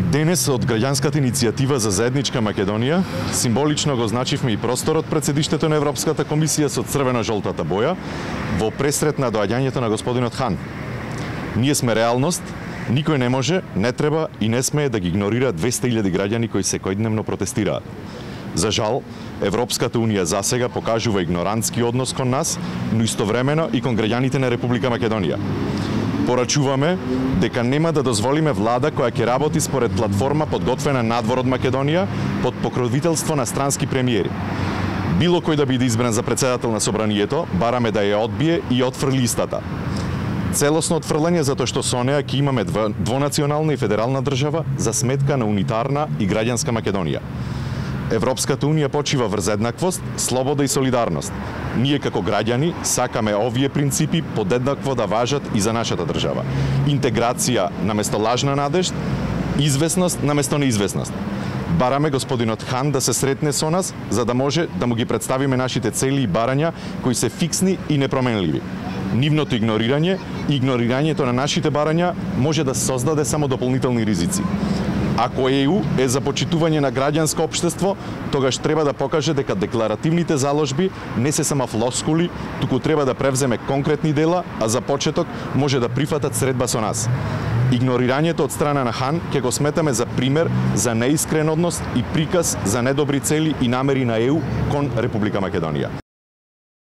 Денес од граѓанската иницијатива за заедничка Македонија символично го означивме и просторот пред седиштето на Европската комисија со црвено-жолтата боја во пресрет на доаѓањето на господинот Хан. Ние сме реалност, никој не може, не треба и не смее да ги игнорира 200.000 граѓани кои секојдневно протестираат. За жал, Европската унија засега покажува игнорантски однос кон нас, но истовремено и кон граѓаните на Република Македонија. Порачуваме дека нема да дозволиме влада која ќе работи според платформа подготвена надвор од Македонија под покровителство на странски премиери. Било кој да биде избран за председател на собранието, бараме да ја одбие и отфрли истата. Целосно отфрлање затоа што со неа ќе имаме двонационална и федерална држава за сметка на унитарна и граѓанска Македонија. Европската унија почива врз еднаквост, слобода и солидарност. Ние како граѓани сакаме овие принципи подеднакво да важат и за нашата држава. Интеграција наместо лажна надежд, известност наместо неизвестност. Бараме господинот Хан да се сретне со нас, за да може да му ги представиме нашите цели и барања кои се фиксни и непроменливи. Нивното игнорирање и игнорирањето на нашите барања може да создаде само дополнителни ризици. Ако ЕУ е за почитување на граѓанско општество, тогаш треба да покаже дека декларативните заложби не се само флоскули, туку треба да превземе конкретни дела, а за почеток може да прифатат средба со нас. Игнорирањето од страна на Хан ќе го сметаме за пример за неискрен однос и приказ за недобри цели и намери на ЕУ кон Република Македонија.